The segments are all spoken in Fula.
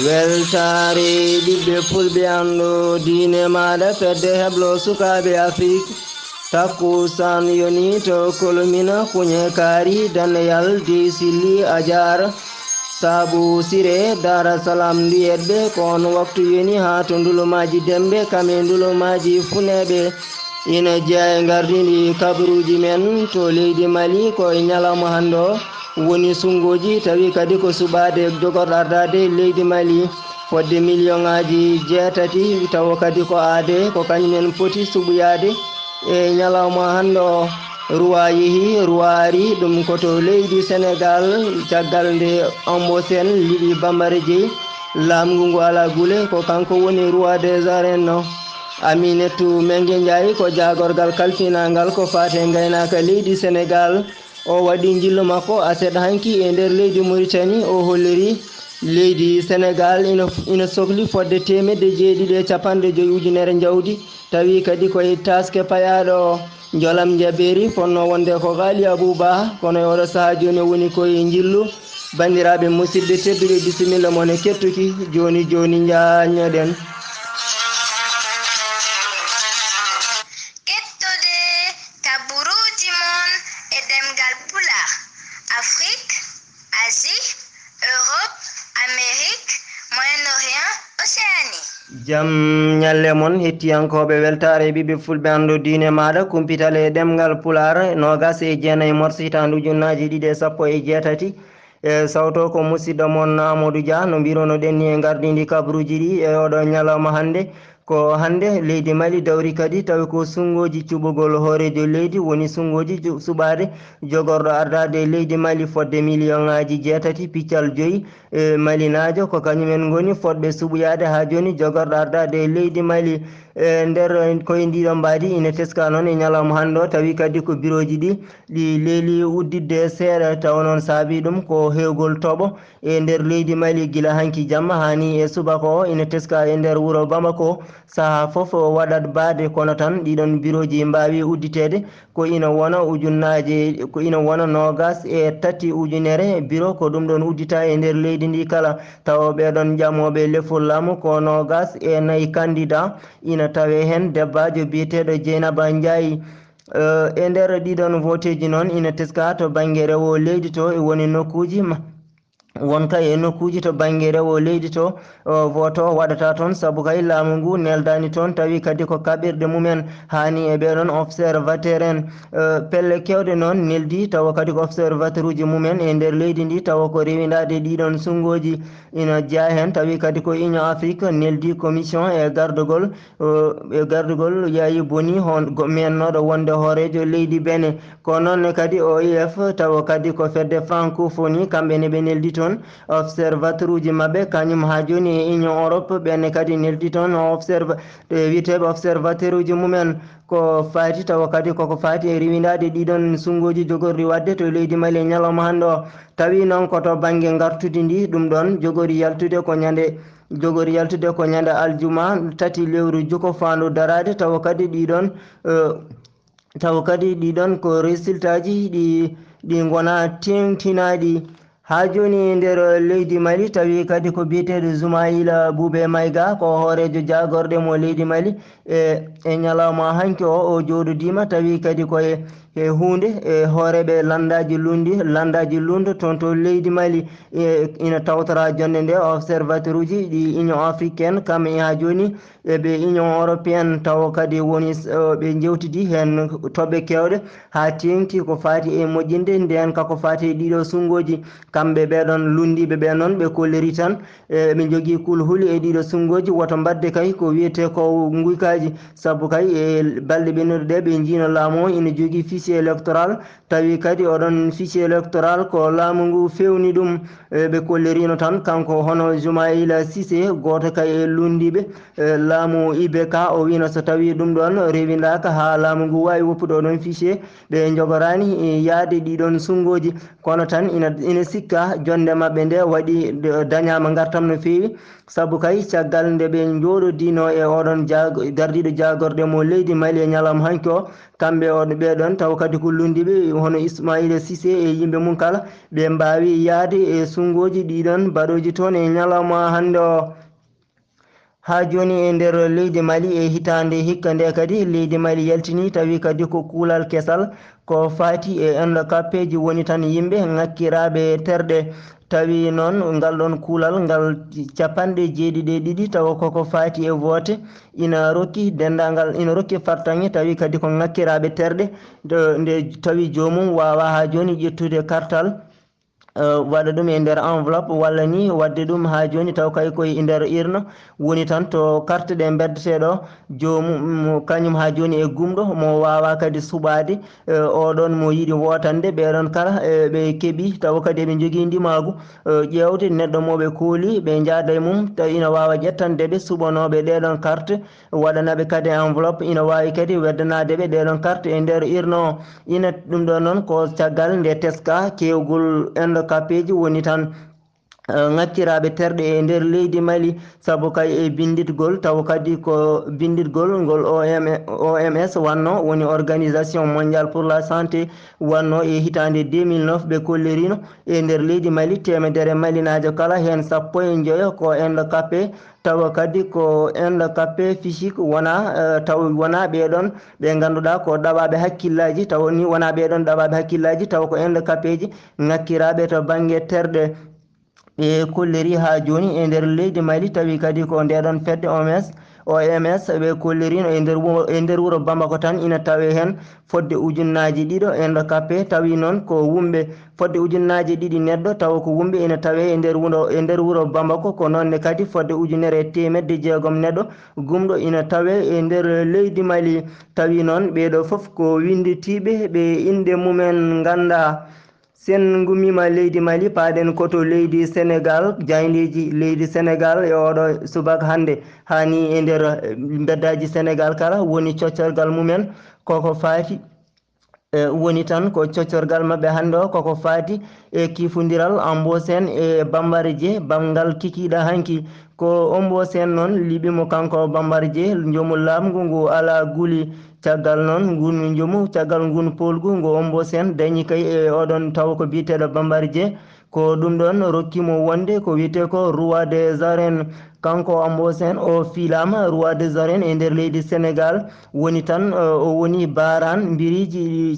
weltare ɓiɓɓe fulɓe anɗo diine maɗa fedde heblo sukaɓe Afrique takkusan yoni to kolomina kuñe kaari daneyal dey silli ajar saabu sire dara salam ndiyetɓe kono waktu yoni ha to ndulomaji demɓe kame ndulomaji funeɓe ina jeeya gardidi kabaruji men to leydi Mali koye ñalawma hande o woni sungoji tawi kadi ko suɓade jogorɗo ardade leydi Mali fodde million ngaji 6 tawa kadi ko aade ko kañumen poti suɓoyade e ñalawma hande o ruwa yeehi ruwa ari ɗum koto leydi Sénégal caggal nde Ambosen Liɗi Bambara Dièye lamgu ngu ala guule ko kanko woni roi des arènes Aminetou Mengue Ndiaye ko jagorgal kalfinagal ko fate gaynaka leydi Sénégal o waɗi jillu makko aset hanki e nder leydi Mauritanie o holliri leydi Sénégal ina sohli fodde 750 ujunere jawdi tawi kadi koye taske payaɗo jolam jaberi fonno wonde ko Ghali Abouba kono e oɗo saaha joni woni koye jillu bandiraɓe musidɓe tedduɓe bisimilla mon e kettuki joni jañoɗen kettude taburuji mon e demgal Pulaar Afrique Asie Europe Amérique Moyen-Orient Océanie. jam ñalle mon hettiyankoɓe weltare ɓiɓɓe fulɓe andu diine maɗa kumpitale e ɗemgal Pulaar 29 mars hitandu ujunnaji 2018 e sawto ko musidɗo mon Amadou Dia no mbirono ɗenni e gardidi kabaruji ɗi e oɗo ñalawma hande ko hande leydi Mali dawri kadi tawi ko sungoji cuɓugol hoorejo leydi woni sungoji suɓade jogorɗo ardade leydi Mali fodde million ngaji 6 piccal 5 e malinajo ko kañumen goni fodɓe suɓoyade ha joni jogorɗo ardade leydi Mali e nder koye ndiɗon mbadi ina teska noon e ñalawma hande o tawi kadi ko bureauji ɗi leeli uddidde seeɗa tawa noon saabi ɗum ko hewgol tooɓo e nder leydi Mali guila hanki jamma hani e subaka o ina teska e nder wuuro Bamako saha foof waɗat baade kono tan ɗiɗon bureauji mbawi udditede ko ina wona ujunnaje ko ina wona 23 ujunere bureau ko ɗum ɗon uddita e nder leydi ndi kala tawa ɓeɗon jamoɓe lefol laamu ko 24 candidat ina tawe hen debbajo biyeteɗo Dieynaba Ndiaye e nder ɗiɗon voteji noon ina teska to banggue rewo leydi to e woni nokkuji wonka e nokkuji to banggue rewo leydi to voto waɗata toon saabu kay laamu ngu neldani toon tawi kadi ko kaɓirɗe mumen hani e ɓeɗon observateur en pelle kewɗe noon neldi tawa kadi ko observateur uji mumen e nder leydi ndi tawa ko rewidade ɗiɗon sungoji ina jeeya hen tawi kadi ko Union Afrique neldi commission e gardugol yayi boni hon mennoɗo wonde hoorejo leydi Bénin ko noon kadi OIF tawa kadi ko fedde francophonie kamɓene ɓe neldi toon observateur uji mabɓe kañum ha joni e Union Europe ɓenne kadi neldi toon witeɓe observateur uji mumen ko fati tawa kadi koko fati e rewidade ɗiɗon sungoji jogorɗi wadde to leydi Mali e ñalawma hande o tawi noon koto banggue gartude ndi ɗum ɗon jogori yaltude ko ñande aljuma 3 lewru juko fandu darade tawa kadi ɗiɗon ko résultat ji ɗi gona tengtinaɗi ha joni nder leydi Mali tawi kadi ko biyeteɗo Soumaïla Boubé Maïga ko hoorejo jagorɗe mo leydi Mali e ñalawma hanki o joɗodima tawi kadi koye hunde e hooreɓe landaji lundo toon to leydi Mali ina tawtora jonde nde observateur uji ɗi Union africaine kamɓe ha joni eɓe Union européenne tawa kadi woni ɓe jewtidi hen toɓɓe kewɗe ha tengti ko fati e moƴƴinde nden kako fati e ɗiɗo sungoji kamɓe ɓeɗon lundiɓe ɓe noon ɓe kolliri tan ɓe jogui kulhuli e ɗiɗo sungoji woto mbadde kay ko wiyete ko guykaji saabu kay e balɗe ɓennuɗe ɗe ɓe jiino laamu o ina jogui fichier électoral tawi kadi oɗon fichier électoral ko laamu ngu fewni ɗum ɓe kollirino tan kanko hono Soumaïla Cissé goto kay e lundiɓe laamu IBK o wino so tawi ɗum ɗon rewidaka ha laamu ngu wawi woppude oɗon fichier ɓe jogorani yaade ɗiɗon sungoji kono tan ina sikki sikka jonde mabɓe nde waɗi dañama gartam no feewi sabu kay caggal nde ɓe jooɗodino e oɗon gardiɗo jagorde mo leydi Mali e ñalawma hanki o kamɓe ɓeɗon taw kadi ko lundiɓe hono Ismaïla Cissé e yimɓe mum kala ɓe mbawi yaade e sungoji ɗiɗon baɗoji toon e ñalawma hande o ha joni e nder leydi Mali e hitande hikka nde kadi leydi Mali yaltini tawi kadi ko kuulal kesal ko fati e handicapé ji woni tan yimɓe ŋakkiraɓe terɗe tawi noon ngal ɗon kuulal ngal 72 tawa koko fati e vote ina rokki dendagal ina rokki fartaŋe tawi kadi ko ŋakkiraɓe terɗe nde tawi jomum wawa ha joni ƴettude kartal waɗa ɗum e nder enveloppe walla ni wadde ɗum ha joni taw kay koye nder irno woni tan to carte ɗe beddeteɗo jomum kañum ha joni e gumɗo mo wawa kadi suɓade oɗon mo yiiɗi wotande ɓeɗon kala ɓe keeɓi taw kadi eɓe jogui ndimagu ƴewde neɗɗo moɓe kooli ɓe jaada e mum taw ina wawa ƴettandeɓe suɓanoɓe ɗeɗon carte waɗanaɓe kadi enveloppe ina wawi kadi weddanadeɓe ɗeɗon carte e nder irno o ina ɗum ɗo noon ko caggal nde teska kewgol handicapé ji woni tan ŋakkiraɓe terɗe e nder leydi Mali saabu kay e binditgol taw kadi ko binditgol ngol OMS wanno woni organisation mondiale pour la santé wanno e hitande 2009 ɓe kollirino e nder leydi Mali temedere malinajo kala hen 15 ko handicapé tawa kadi ko handicapé physique wona taw wona ɓeɗon ɓe ganduɗa ko ɗaɓaɓe hakkillaji taw ni wona ɓeɗon ɗaɓaɓe hakkillaji taw ko handicapé ji ŋakkiraɓe to banggue terɗe ɓe kolliri ha joni e nder leydi Mali tawi kadi ko ndeɗon fedde OMS ɓe kollirino e nder wuuro Bamako tan ina tawe hen fodde ujunnaji ɗiɗo handicapé tawi noon ko wumɓe fodde ujunnaji ɗiɗi neɗɗo tawa ko wumɓe ina tawe e nder wuuro Bamako ko nonne kadi fodde ujunere e temedde jeegom neɗɗo gumɗo ina tawe e nder leydi Mali tawi noon ɓeɗo foof ko winditiɓe ɓe inde mumen ganda sen gummima leydi Mali paaɗen koto leydi Sénégal jaydeji leydi Sénégal e oɗo subaka hande hani e nder beddaji Sénégal kala woni coccorgal mumen koko faati woni tan ko coccorgal mabɓe hande o koko faati e kifodiral Ambosen e Bambara Dié banggal kikiɗa hanki ko Ombosene noon liɓimo kanko Bambara Dié jomum lamgu ngu ala guuli caggal noon ngun jomu caggal ngun polgu ngo Ombosene dañi kay e oɗon taw ko biteɗo Bambara Dié ko ɗum ɗon rokkimo wonde ko wiyete ko roi des arènes kanko Ombosene o fiilama roi des arènes e nder leydi Sénégal woni tan o woni baran biriji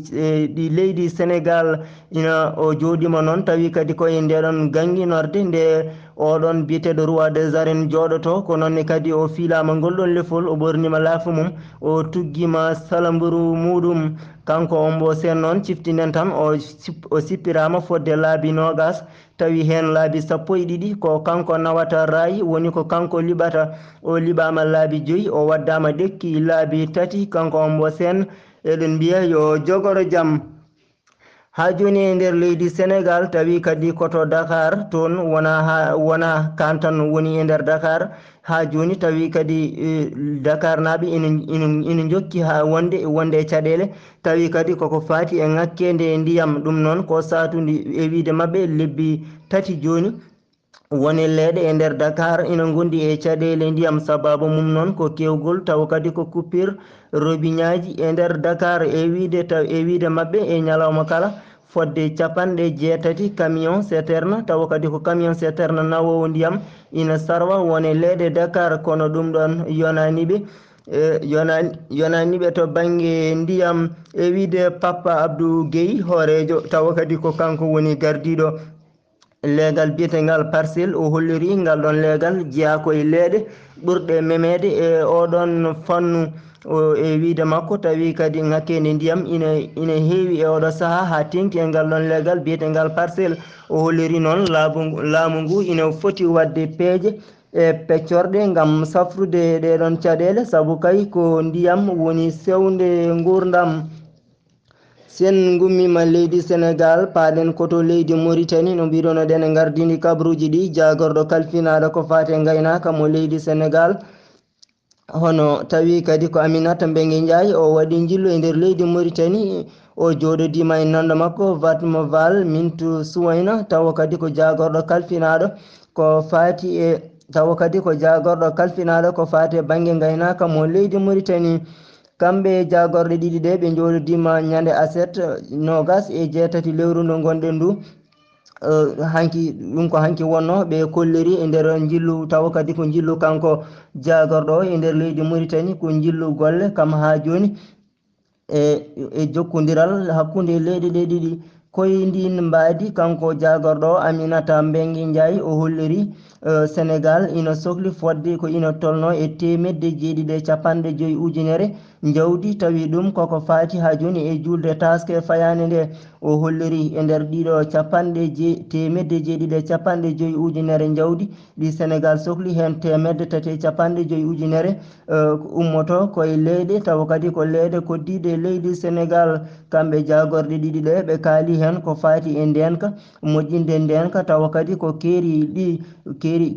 ɗi leydi Sénégal ina o jooɗima noon tawi kadi koye ndeɗon ganguinorde nde oɗon biteɗo roi des arènes jooɗoto ko nonne kadi o fiilama ngol ɗon leefol o ɓornima laafa mum o tuggima salamburu muɗum kanko Ombosene noon ciftinen tan o sippirama fodde laabi nogas tawi hen laabi 12 ko kanko nawata rayi woni ko kanko liɓata o liɓama laabi 5 o waddama ɗekki laabi 3 kanko Ombosene eɗen mbiya yo jogoro jaam ha joni e nder leydi Sénégal tawi kadi koto Dakar toon wona Kantan woni e nder Dakar ha joni tawi kadi Dakar naaɓe ina jokki ha wonde e caɗele tawi kadi koko fati e ŋakkede ndiyam ɗum noon ko satude e wiide mabɓe lebbi 3 joni woni leeɗe e nder Dakar ina gondi e caɗele ndiyam sababu mum noon ko kewgol taw kadi ko coupure robiñaji e nder Dakar e wiide mabɓe e ñalawma kala fodde 80 camion citerne taw kadi ko camion citerne nawowo ndiyam ina sarwa woni leeɗe Dakar kono ɗum ɗon yonaniɓe to banggue ndiyam e wiide Papa Abdou Gueye hoorejo taw kadi ko kanko woni gardiɗo leegal biyetegal parcelle o holliri ngal ɗon leegal jeeya koye leeɗe ɓurɗe memede e oɗon fannu e wiide makko tawi kadi ŋakkede ndiyam ina heewi e oɗo saaha ha tengti e ngal ɗon leegal biyetegal parcelle o holliri noon laamu ngu ina foti wadde peeje e peccorɗe gam safrude ɗeɗon caɗele saabu kay ko ndiyam woni sewnde gurdam sen gummima leydi Sénégal paaɗen koto leydi Mauritanie no mbiɗon ɗen gardini kabruji ɗi jagorɗo kalfinaɗo ko fate gaynaka mo leydi Sénégal hono tawi kadi ko Aminata Mbengue Ndiaye o waɗi jillu e nder leydi Mauritanie o jooɗodima e nonde makko Fatma Val Mintou Souwaina tawa kadi ko jagorɗo kalfinaɗo ko faati e tawa kadi ko jagorɗo kalfinaɗo ko faati e banggue gaynaka mo leydi Mauritanie. kamɓe jagorɗe ɗiɗi ɗe ɓe jooɗodima ñande aset 27 lewru ndu gonɗen ndu hanki ɗum ko hanki wonno ɓe kolliri e nder jillu tawa kadi ko jillu kanko jagorɗo e nder leydi Mauritanie ko jillu golle kam ha joni e jokkodiral hakkude leyɗe ɗe ɗiɗi koye ndin mbaadi kanko jagorɗo Aminata Mbengue Ndiaye o holliri Sénégal ina sohli fodde ko ina tolno e 750 ujunere jawdi tawi ɗum koko faati ha joni e julde taske fayande nde o holliri e nder ɗiɗo 750 ujunere jawdi ɗi Sénégal sohli hen 350 ujunere ummoto koye leyɗe tawa kadi ko leyɗe koddiɗe leydi Sénégal. kamɓe jagorɗe ɗiɗi ɗe ɓe kaali hen ko faati e ndenka moƴƴinde ndenka tawa kadi ko keeri ɗi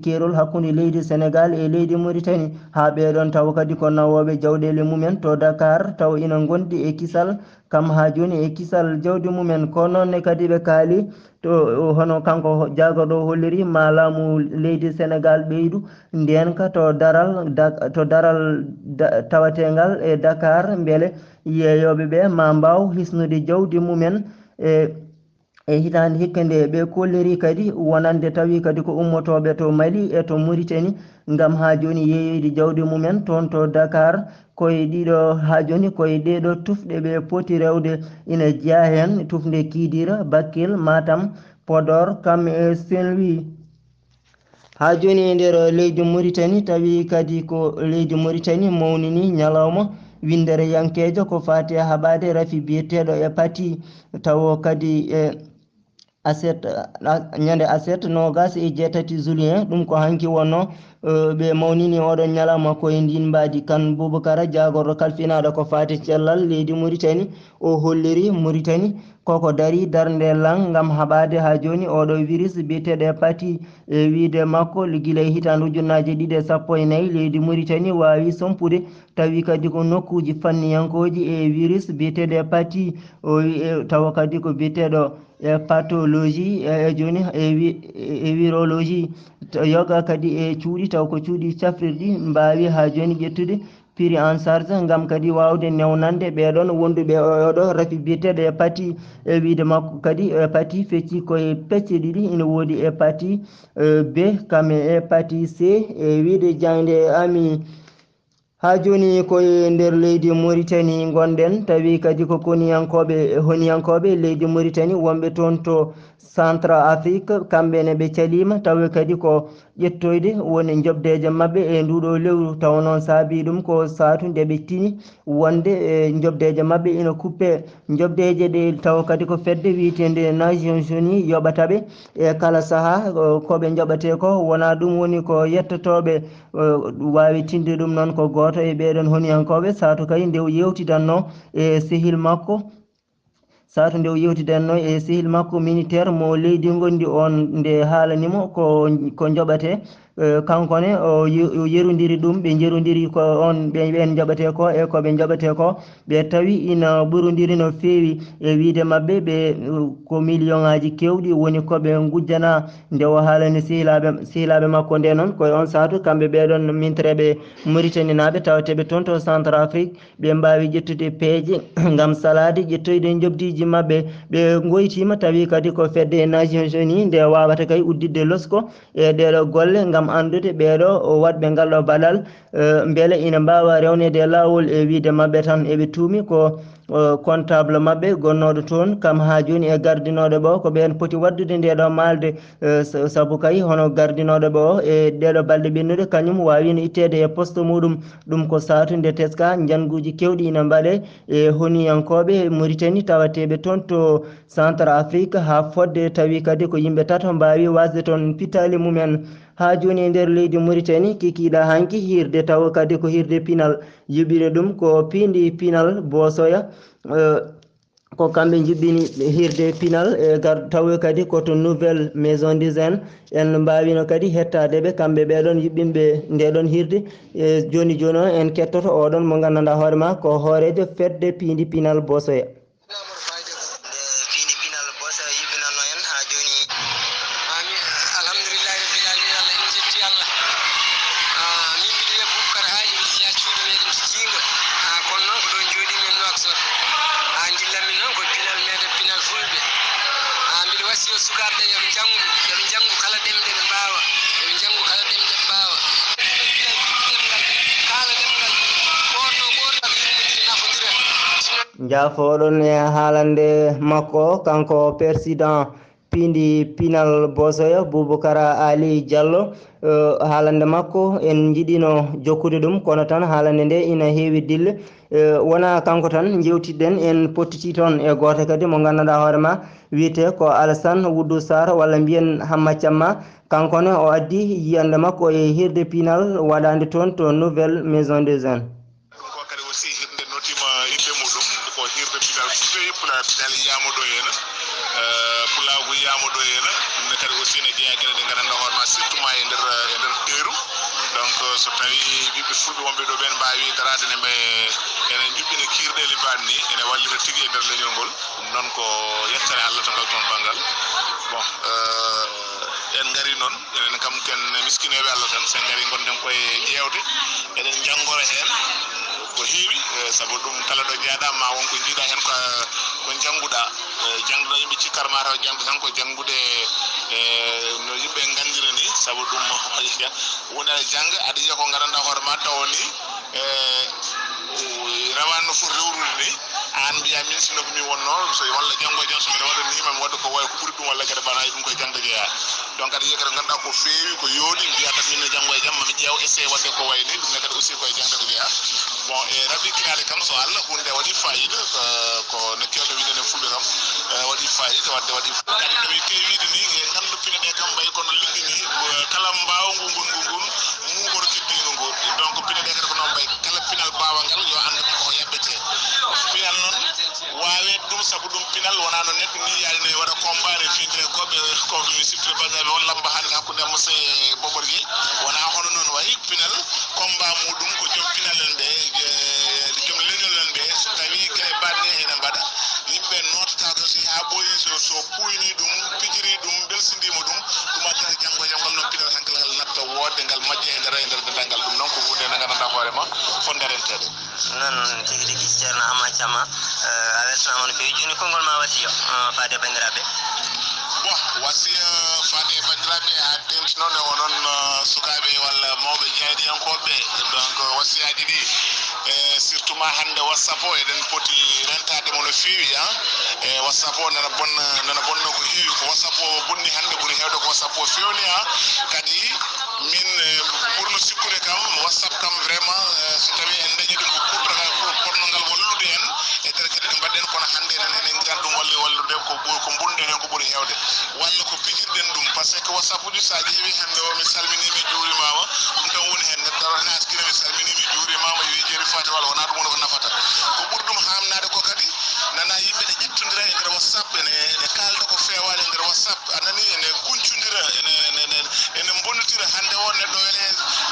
keerol hakkude leydi Sénégal e leydi Mauritanie ha ɓeɗon tawa kadi ko nawoɓe jawɗele mumen to Dakar tawa ina gondi e kisal kam ha joni e kisal jawdi mumen ko nonne kadi ɓe kaali to hono kanko jagorɗo holliri ma laamu leydi Sénégal ɓeydu ndenka to daral tawategal e Dakar beele yeeyoɓeɓe ma mbaw hisnude jawdi mumen e hitande hikka nde ɓe kolliri kadi wonande tawi kadi ko ummotoɓe to Mali e to Mauritanie gam ha joni yeeyoyde jawdi mumen toon to Dakar koye ɗiɗo ha joni koye ɗeɗo tufɗe ɓe poti rewde ina jeeya hen tufde Kidira Bakel Matam Podor kam e Saint-Louis ha joni e nder leydi Mauritanie tawi kadi ko leydi Mauritanie mawnini ñalawma windere yankejo ko fati e haɓade rafi biyeteɗo e pati taw kadi aset ñande aset 27 juillet ɗum ko hanki wonno ɓe mawnini oɗon ñalawma koye ndin mbadi kan Boubacara jagorɗo kalfinaɗo ko fati cellal leydi Mauritanie o holliri Mauritanie koko dari darde lang gam haɓade ha joni oɗo virus biyeteɗo hépatite wiide makko guila e hitande 2014 leydi Mauritanie wawi sompude tawi kadi ko nokkuji fanniyankoji e virus biyeteɗo hépatite o wi tawa kadi ko biyeteɗo pathologie e joni e virologie yoga kadi e cuuɗi taw ko cuuɗi cafrirɗi mbawi ha joni ƴettude prix en charge gam kadi wawde newnande ɓeɗon wonduɓe oɗo rafi biyeteɗo hépatite e wiide makko kadi hépatite fecci koye pecce ɗiɗi ina woodi hépatite B kam e hépatite C e wiide jangde ami ha joni koye nder leydi Mauritanie gonɗen tawi kadi ko honiyankoɓe leydi Mauritanie wonɓe toon to Central Afrique kamɓene ɓe calima tawi kadi ko ƴettoyde woni jobdeje mabɓe e nduɗo lewru taw noon saabi ɗum ko satu nde ɓe tini wonde e jobdeje mabɓe ina kuppe jobdeje ɗe taw kadi ko fedde wiitede Nations Unies yoɓataɓe e kala saaha koɓe joɓate ko wona ɗum woni ko yettotoɓe wawi tinde ɗum noon ko goto e ɓeɗon honiyankoɓe satu kadi nde yewtidanno e sehil makko satu nde o yewtidanno e sehil makko militaire mo leydi gondi on nde haalanimo ko joɓate kankone o yerodiri ɗum ɓe jerodiri ko on ɓen joɓate ko e koɓe joɓate ko ɓe tawi ina ɓurodiri no fewi e wiide mabɓe ɓe ko million ngaji kewɗi woni koɓe gujjana nde o haalani sehilaɓe makko nde noon koye on satu kamɓe ɓeɗon mintereɓe Mauritanie naɓe tawateɓe toon to Central Afrique ɓe mbawi ƴettude peeje gam salade ƴettoyde jobdiji mabɓe ɓe goytima tawi kadi ko fedde e Nations Unies nde wawata kay uddidde losko e ɗeɗo golle gam andude ɓeɗo waɗɓe ngal ɗo baaɗal beele ina mbawa rewnede lawol e wiide mabɓe tan eɓe tuumi ko comptable mabɓe gonnoɗo toon kam ha joni e gardinoɗo ɓe ko ɓen poti waddude ndeɗo malde saabu kay hono gardinoɗo ɓe o e ɗeɗo balɗe ɓennuɗe kañum wawino ittede e poste muɗum ɗum ko satu nde teska janguji kewɗi ina mbaɗe e honiyankoɓe Mauritanie tawateɓe toon to Central Afrique ha fodde tawi kadi ko yimɓe tato mbawi wasde toon pitali mumen ha joni e nder leydi Mauritanie kikiɗa hanki hirde taw kadi ko hirde pinal yuɓɓine ɗum ko piindi pinal Bosoya ko kamɓe jiɗɗini hirde pinal tawi kadi koto nouvelle maison d'hygiène en mbawino kadi hettadeɓe kamɓe ɓeɗon yuɓɓinɓe ndeɗon hirde joni joni o en kettoto oɗon mo gandanɗa hoorema ko hoorejo fedde piindi pinal Bosoya. fiini pinal Bosoya yuɓɓinanno en ha joni. Amin alhamdulillahi rabbil alamin, Allah en jetti Allah. Min mbiɗo wiya Boubacar Haji, mbiɗo jeeya cuuɗi meɗen to Djinga. Kono noon ko ɗon jooɗimin Nouakchott. Dillanmin noon ko pinal meɗen pinal fulɓe. Mbiɗo wasiyo sukaɓe yoɓe janggu kala ɗemɗe ɓe mbawa, yoɓe janggu kala ɗemɗe ɓe mbawa. Kala ɗemgal ɓorno ɓornal yimɓe nafodira. Jaafoɗon e haalande makko kanko président piindi pinal Bosoya Boubacar Ali Diallo. haalande makko en jiɗino jokkude ɗum kono tan haalande nde ina heewi dille wona kanko tan jewtidɗen en pottiti toon e goto kadi mo gandanɗa hoorema wiyete ko Alassane Woudou Sarr walla mbiyen Hamma Thiamma, kankone o addi yiyande makko e hirde pinal waɗande toon to nouvelle maison des jeunes. ko kadi aussi hirde notima inde muɗum ko hirde pinal fulɓe pulaar pinal yamoɗo hena pulago yamoɗo hena ɗumne kadi aussi ne jeeya gueɗe ɗe gandanɗa hoorema surtout ma e nder teeru. Donc so tawi ɓiɓɓe fulɓe wonɓe ɗo ɓen mbawi darade ne ɓe enen juɓɓina kirɗele mbaɗ ni ene wallita tigui e nder leñol ngol. Ɗum noon ko yettane Allah to ngal toon banggal. Bon en gari noon enen kam ken miskineɓe Allah tan sen gari gonɗen koye ƴewde eɗen janggora hen ko heewi saabu ɗum kala ɗo jaaɗa ma wonko jiiɗa hen ko jangguɗa. Jangguɗo yimɓe cikkata ma taw jangde tan ko janggude no yimɓe gandira ni, saabu ɗum woni aɗa jangga aɗa yiya ko gandanɗa hoore ma taw ni rawane no foti rewrude ni an mbiya min sinno ko min wonno so walla janggo e jam so mbiɗa waɗa nima mi waɗa ko way ko ɓuuri ɗum walla kadi bana ɗum koye jangde jeeya. Donc aɗa yiya kadi ganduɗa ko feewi ko yoodi mbiya tan min no janggo e jaam mami ƴeew essayé wadde ko way ni, ɗumne kadi aussi koye jangde ko jeeya. Bon e raɓɓikinade kam so Allah hunde waɗi fayida ko no kewɗo wiɗene fulɓe kam waɗi fayida wadde waɗi kadi no wi keewide ni e gandu pine ɗe kam mbayi kono liɗɗi ni kala mbawgu ngun mugoro keddino ngu. Donc pine ɗe kadi ko noon mbayi kala pinal bawangal yo anda ko yaɓɓete. Pinal noon wawe ɗum saabu ɗum pinal wona no neɗɗo ni yaade ne waɗa combat e findire koɓe komi siftre basaɓe on lamba hande hakkude Moussa Bobor Gueye wona hono noon wayi pinal combat muɗum ko joom pinal en ɓe joom leñol en ɓe so tawi kene banni ene mbaɗa yimɓe notata aussi ha ɓooyi so puyni ɗum pijiri ɗum belsindima ɗum addata janggo e jaam ngal noon pinal hankal ngal natta wodde ngal majje e nder dendagal. Ɗum noon ko hunde nde gandanɗa hoorema fonde rentede noon tigui tigui ceerno Hamma Thiamma a weltanama no fewi. Joni konngol ma wasiyo faade bandiraɓe. bon wasiya faade bandiraɓe ha tentinoon e onon sukaɓe walla mawɓe jeyɗiyankoɓe. Donc wasiyaji ɗi surtout ma hande WhatsApp o eɗen poti rentade mo no fewi e WhatsApp o nana bonna ko heewi ko WhatsApp o bonni hande ɓuuri hewde ko WhatsApp o fewni kadi min ɓurno sikkude kam WhatsApp kam vraiment so tawi en dañi ɗum ko pornogal wallude en e nder kadi ɗe mbaɗɗen kono hande enen gan ɗum wallude ko bunɗen hen ko ɓuuri hewde walla ko pijirɗen ɗum par ce que WhatsApp uji sa ƴeewi hande o mi salminimi juurimama ɗum tan woni hen neɗɗo arata haskine mi salminimi juurimama wi jeeri fati walla wona ɗum woni ko nafata. Ko ɓuuri ɗum hamnade ko kadi nana yimɓe ɗe ƴettodira e nder WhatsApp ene kalda ko fewani e nder WhatsApp anani ene kuncodira ene bonnodira. Hande o neɗɗo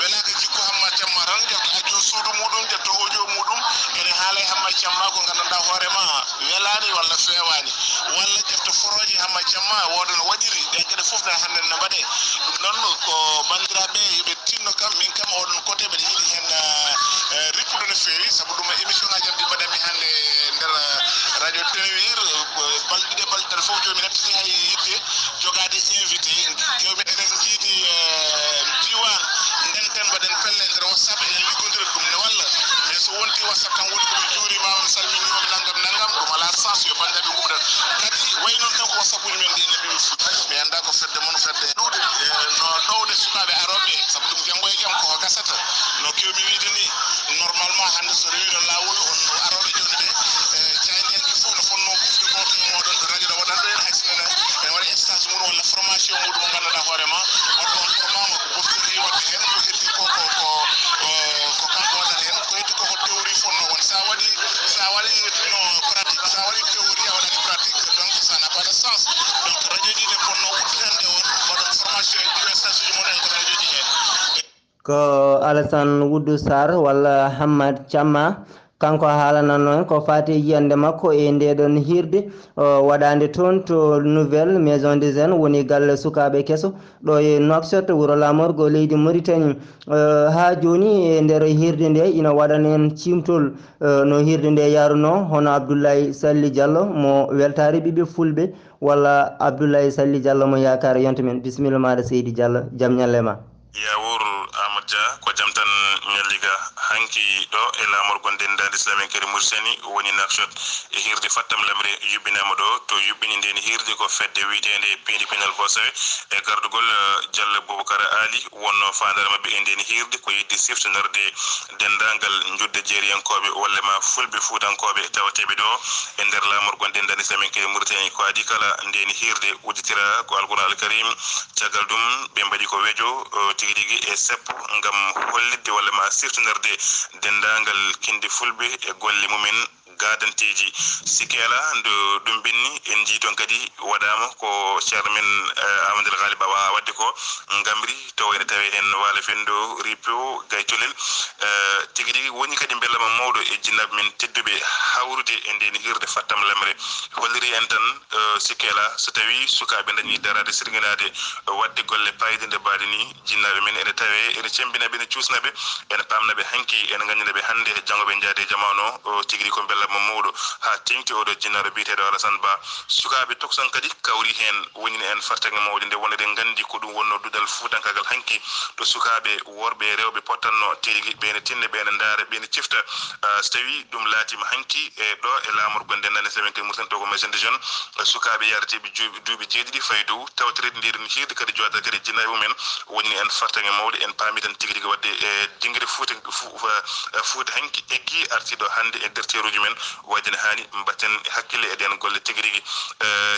welaka jikku Hamma Thiamma tan ƴetta ajo suudu muɗum ƴetta audio muɗum ene haala e Hamma Thiamma ko gandanɗa hoorema welani walla fewani, walla ƴetta foroje Hamma Thiamma woda no waɗiri ɗe gueɗe foof ne hande ne mbaɗe. Ɗum noon ko bandiraɓe yooɓe tinno kam min kam oɗon côté mbeɗa yiiɗi hen rippude no fewi saabu ɗum émission ngaji am ɗi mbaɗanmi hande nder radio Ténérir balɗe balɗe foof joni mi nattini hay yidde jogade invité kewɓe enen jiidi diwan ndenten mbaɗen pelle nder WhatsApp enen liggodira ɗum ne walla. Mais so wonti WhatsApp tan woni komi juurimama mi salminima nangam ɗum ala sens yo bandaɓe gumɗen kadi way noon tan ko WhatsApp uji men ɗi ne mbiwi fut mi anda ko fedde moon fedde no ɗowde sukaɓe aroɓe saabu ɗum janggo e jaam koko gasata no kewmi wiide ni normalement hande so rewino lawol on aroɓe joni ɓe caynelji fof no fonno ɓufde goto moɗon radio ɗo waɗata ɗo hen haysine ene waɗa stage muɗum walla formation muɗum mo ganduɗa hoorema waɗɗo on formama ko gostotoyi wadde hen ko heddi ko kanko waɗata hen ko heddi koko théorie fonno won sa waɗi no pratique sa waɗi théorie ko Alassane Wuddou Sarr walla Hammad Thiamma kanko haalana noon ko fati yiyande makko e nde ɗon hirde waɗande toon to nouvelle maison des jeunes woni galle sukaɓe kesso ɗo e Nouakchott wuro lamorgo leydi Mauritanie ha joni e nder hirde nde ina waɗana en cimtol no hirde nde yaruno hono Abdoulaye Salli Diallo mo weltare ɓiɓe fulɓe walla Abdoulaye Salli Diallo mo yakar yonta men bisimilla maɗa Seydi Diallo jaam ñalle ma yawur Amadou Dia ko jam tan ñalliga hanki ɗo e lamorgo ndendade islamique kadi Mauritanie woni Nouakchott e hirde fattam lamre yubbinama ɗo to yubbini nden hirde ko fedde wiitede piindi pinal bosawe e gardugol Diallo Boubacar Ali wonno fandare mabɓe e nden hirde ko yidde siftonorde dendagal judde jeeriyankoɓe walla ma fulɓe fuutankoɓe tawateɓe ɗo e nder lamorgo ndendade islamique kadi Mauritanie ko adi kala nden hirde udditira ko alquran al karim caggal ɗum ɓe mbaɗi ko weejo tigi tigi e seppo ngam hollidde walla ma siftonorde dendagal kindi fulɓe e golle mumen gadanteji sikki ala ndo ɗum ɓenni en jii toon kadi waɗama ko ceerno men Amadou Ghali Ba wawa wadde ko gamri to ene tawi hen waalo fendo ripo gay tolel tigi tigi woni kadi bellama mawɗo e jinnaɓe men tedduɓe hawrude e nden hirde fattam lamre holliri en tan sikki ala so tawi sukaɓe dañi darade sirginade wadde golle payde nde mbaɗi ni jinnaɓe men ene tawe ene cembinaɓe ene cuusnaɓe ene pamnaɓe hanki ene gandinaɓe hande janggo ɓe jaade jamanu o tigui ko bellama mawɗo ha tengti oɗo jinnaɗo biyeteɗo Alassane Ba sukaɓe toksan kadi kawri hen wonini en fartague mawde nde wonde gandi ko ɗum wonno dudal fuutankagal hanki to sukaɓe worɓe rewɓe pottanno tigui ɓene tinne ɓene daara ɓene cifta so tawi ɗum laatima hanki e ɗo e lamorgo ndendane semen kadi murtan to ko maison de jeune sukaɓe yareteɓe duuɓi jeeɗiɗi fayi dow tawtirede ndiɗen hirde kadi jodata kadi jinnaɓe mumen wonini en fartague mawde en paami tan tigui tigui wadde e dinguede fuuta hanki eggi artiɗo hande e nder teruji men wajene hani mbatten hakkille e ɗen golle tigui rigui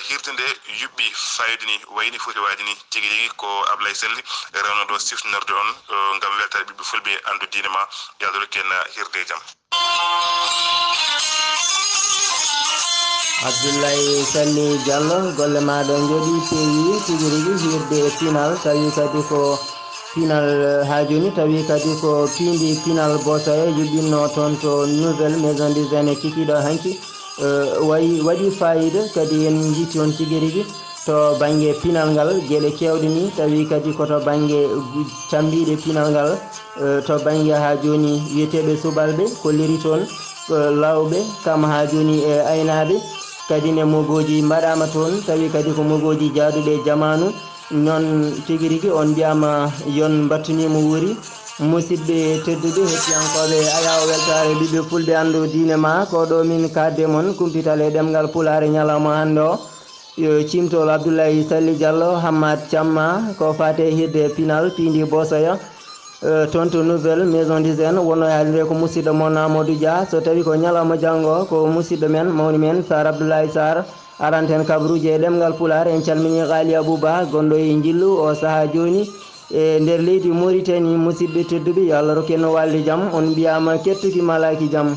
hirde nde yuɓɓi fayida ni wayni foti waji ni tigui rigui ko Ablaye Selli rewno ɗo siftinorde on ngam weltare ɓiɓɓe fulɓe andu diine ma yaldo rokken hirde jaam Abdoulaye Salli Diallo golle maɗa jooɗi peewi tigui rigui hirde final tawi kadi ko final ha joni tawi kadi ko piindi final bosoye yuɓɓinno toon to nouvelle maison des jeunes kikiɗo hanki waɗi fayida kadi en jiiti on tigui rigui to banggue pinal ngal gueɗe kewɗe ni tawi kadi koto banggue cambiɗe pinal ngal to banggue ha joni wiyeteɓe subalɓe kolliri toon lawɓe kam ha joni e aynaɓe kadi ne mogoji mbaɗama toon tawi kadi ko mogoji jaaduɓe jamanu non tigui rigui on mbiyama yon battunimo wuuri musidɓe tedduɓe hettiyankoɓe ayaw weltare ɓiɓɓe fulɓe andu diine ma ko ɗo min kadde moon kumpital e ɗemgal pulare ñalawma hande o cimtol Abdoulaye Salli Diallo Hammad Thiamma ko fate hirde final piindi bosoya toon to nouvelle maison des jeunes wonno haalire ko musidɗo moon Amadou Dia so tawi ko ñalawma janggo ko musidɗo men mawni men Sar Abdoulaye Sarr aranten kabaruji e ɗemgal pulare en calmini Ghali Abouba gonɗo e jillu o saaha joni e nder leydi Mauritanie musidɓe tedduɓe yo Allah rokken walde jaam on mbiyama kettuki malaki jaam